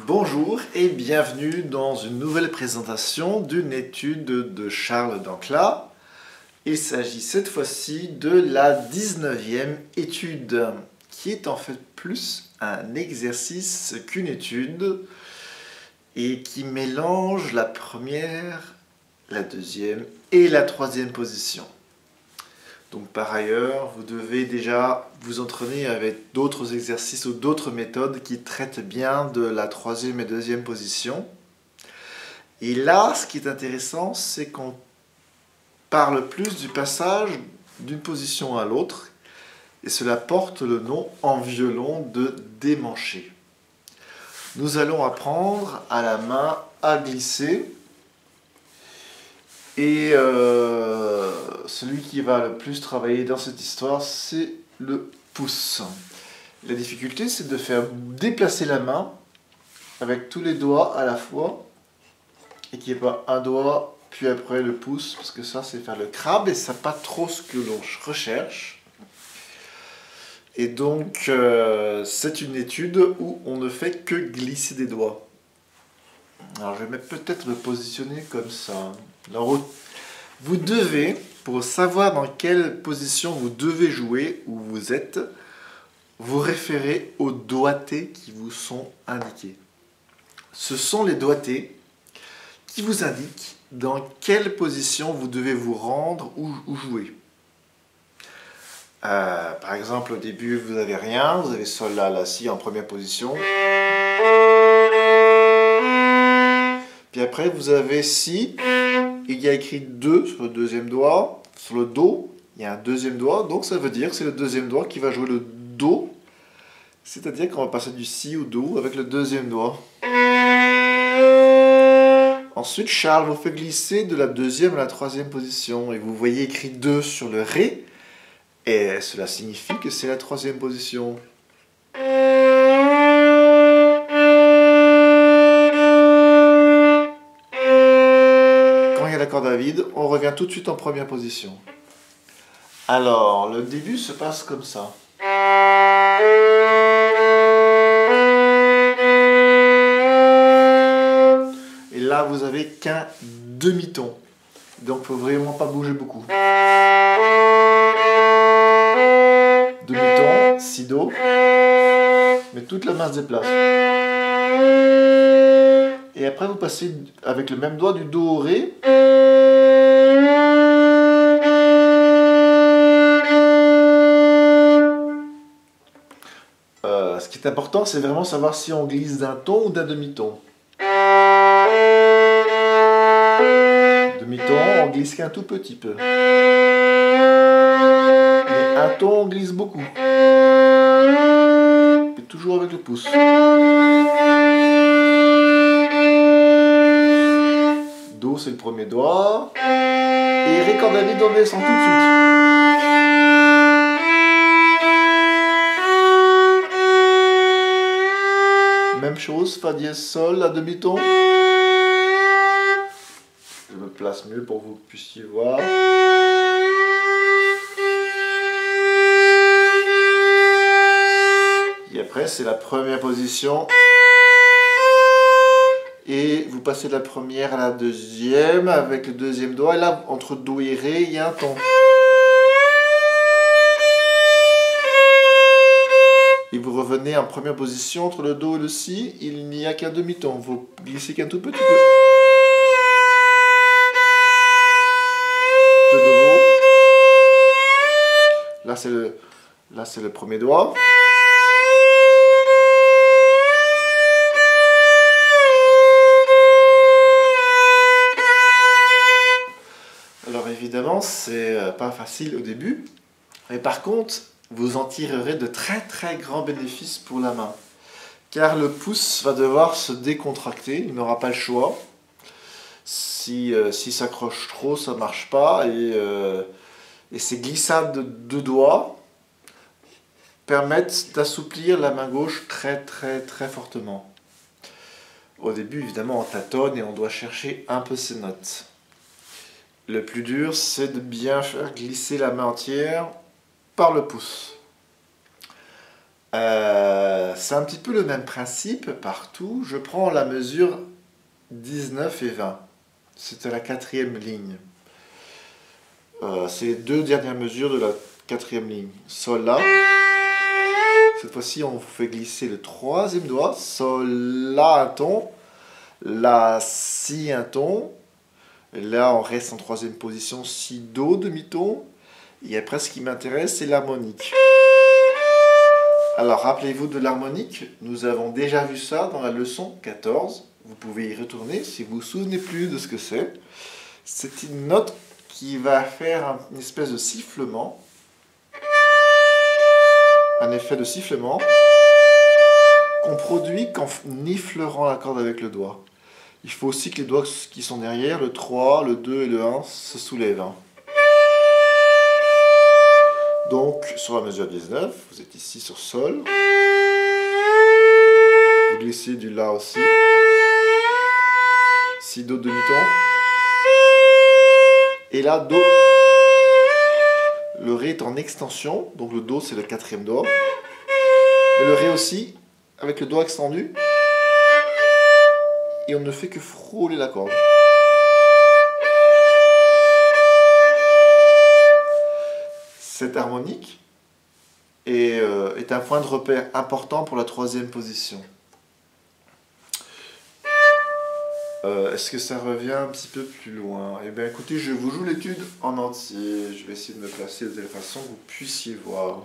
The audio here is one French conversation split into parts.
Bonjour et bienvenue dans une nouvelle présentation d'une étude de Charles Dancla. Il s'agit cette fois-ci de la 19e étude, qui est en fait plus un exercice qu'une étude et qui mélange la première, la deuxième et la troisième position. Donc par ailleurs, vous devez déjà vous entraîner avec d'autres exercices ou d'autres méthodes qui traitent bien de la troisième et deuxième position. Et là, ce qui est intéressant, c'est qu'on parle plus du passage d'une position à l'autre, et cela porte le nom en violon de démancher. Nous allons apprendre à la main à glisser. Et celui qui va le plus travailler dans cette histoire, c'est le pouce. La difficulté, c'est de faire déplacer la main avec tous les doigts à la fois et qu'il n'y ait pas un doigt, puis après le pouce, parce que ça, c'est faire le crabe et ça n'est pas trop ce que l'on recherche. Et donc, c'est une étude où on ne fait que glisser des doigts. Alors, je vais peut-être me positionner comme ça. Alors, vous devez, pour savoir dans quelle position vous devez jouer, où vous êtes, vous référer aux doigtés qui vous sont indiqués. Ce sont les doigtés qui vous indiquent dans quelle position vous devez vous rendre ou jouer. Par exemple, au début, vous n'avez rien, vous avez sol, la, si en première position. Puis après, vous avez si, il y a écrit 2 sur le deuxième doigt. Sur le do, il y a un deuxième doigt, donc ça veut dire que c'est le deuxième doigt qui va jouer le do. C'est-à-dire qu'on va passer du si au do avec le deuxième doigt. Ensuite, Charles vous fait glisser de la deuxième à la troisième position. Et vous voyez écrit 2 sur le ré. Et cela signifie que c'est la troisième position. L'accord David, on revient tout de suite en première position. Alors, le début se passe comme ça. Et là, vous avez qu'un demi-ton. Donc, il ne faut vraiment pas bouger beaucoup. Demi-ton, si do. Mais toute la main se déplace. Et après, vous passez avec le même doigt du do au ré. Ce qui est important, c'est vraiment savoir si on glisse d'un ton ou d'un demi-ton. Demi-ton, on glisse qu'un tout petit peu. Mais un ton, on glisse beaucoup. Et toujours avec le pouce. Do, c'est le premier doigt. Et ré, quand David, on descend tout de suite. Même chose, fa dièse sol, à demi-ton. Je me place mieux pour que vous puissiez voir. Et après, c'est la première position. Et vous passez de la première à la deuxième avec le deuxième doigt. Et là, entre do et ré, il y a un ton. Et vous revenez en première position entre le do et le si. Il n'y a qu'un demi-ton. Vous glissez qu'un tout petit peu. De nouveau. Là, c'est le premier doigt. Alors évidemment, c'est pas facile au début. Mais par contre, vous en tirerez de très très grands bénéfices pour la main. Car le pouce va devoir se décontracter, il n'aura pas le choix. Si s'accroche trop, ça ne marche pas. Et ces glissades de doigts permettent d'assouplir la main gauche très très très fortement. Au début, évidemment, on tâtonne et on doit chercher un peu ses notes. Le plus dur, c'est de bien faire glisser la main entière par le pouce. C'est un petit peu le même principe partout. Je prends la mesure 19 et 20. C'est à la quatrième ligne. C'est les deux dernières mesures de la quatrième ligne. Sol, La. Cette fois-ci, on fait glisser le troisième doigt. Sol, La, un ton. La, Si, un ton. Et là, on reste en troisième position. Si, Do, demi-ton. Et après, ce qui m'intéresse, c'est l'harmonique. Alors, rappelez-vous de l'harmonique. Nous avons déjà vu ça dans la leçon 14. Vous pouvez y retourner si vous ne vous souvenez plus de ce que c'est. C'est une note qui va faire une espèce de sifflement. Un effet de sifflement qu'on produit qu'en effleurant la corde avec le doigt. Il faut aussi que les doigts qui sont derrière, le 3, le 2 et le 1, se soulèvent. Donc, sur la mesure 19, vous êtes ici sur Sol. Vous glissez du La aussi. Si, Do, demi-ton. Et là, Do. Le Ré est en extension, donc le Do c'est le quatrième doigt. Mais le Ré aussi, avec le doigt extendu. Et on ne fait que frôler la corde. Cette harmonique est un point de repère important pour la troisième position. Est-ce que ça revient un petit peu plus loin? Eh bien écoutez, je vous joue l'étude en entier. Je vais essayer de me placer de telle façon que vous puissiez voir.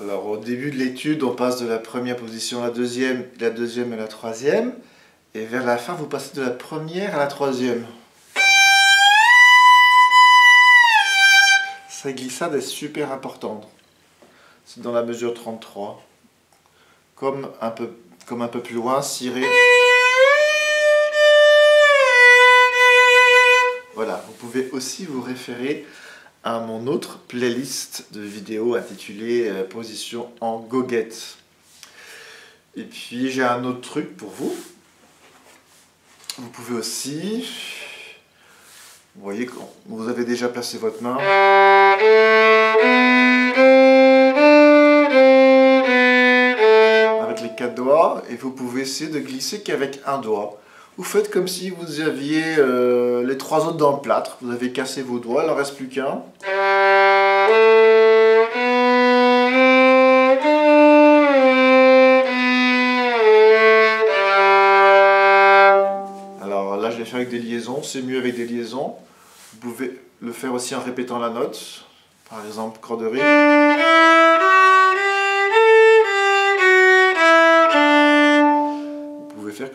Alors au début de l'étude, on passe de la première position à la deuxième à la troisième. Et vers la fin, vous passez de la première à la troisième. Cette glissade est super importante. C'est dans la mesure 33. Comme un peu plus loin, Si, Ré. Voilà, vous pouvez aussi vous référer à mon autre playlist de vidéos intitulée Position en goguette. Et puis j'ai un autre truc pour vous. Vous pouvez aussi, vous voyez quand vous avez déjà placé votre main, avec les 4 doigts, et vous pouvez essayer de glisser qu'avec un doigt. Vous faites comme si vous aviez les 3 autres dans le plâtre. Vous avez cassé vos doigts, il n'en reste plus qu'un. Alors là, je l'ai fait avec des liaisons. C'est mieux avec des liaisons. Vous pouvez le faire aussi en répétant la note. Par exemple, corde de Ré.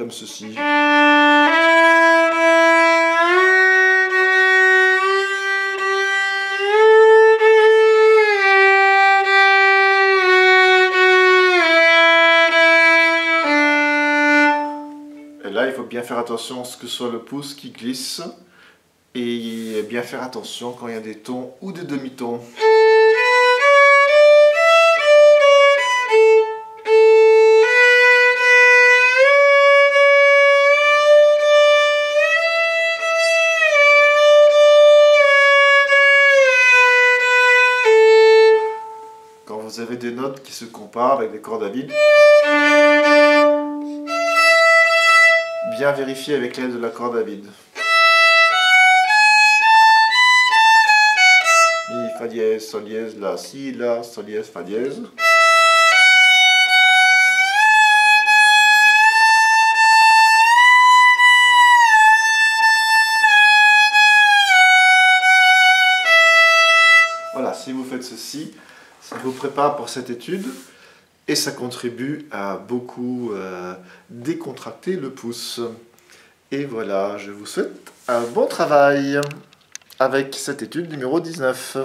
comme ceci. Et là, il faut bien faire attention à ce que ce soit le pouce qui glisse. Et bien faire attention quand il y a des tons ou des demi-tons. Quand vous avez des notes qui se comparent avec des cordes à vide, bien vérifier avec l'aide de la corde à vide. Mi, fa dièse, sol dièse, la, si, la, sol dièse, fa dièse. Voilà, si vous faites ceci, ça vous prépare pour cette étude et ça contribue à beaucoup décontracter le pouce. Et voilà, je vous souhaite un bon travail avec cette étude numéro 19.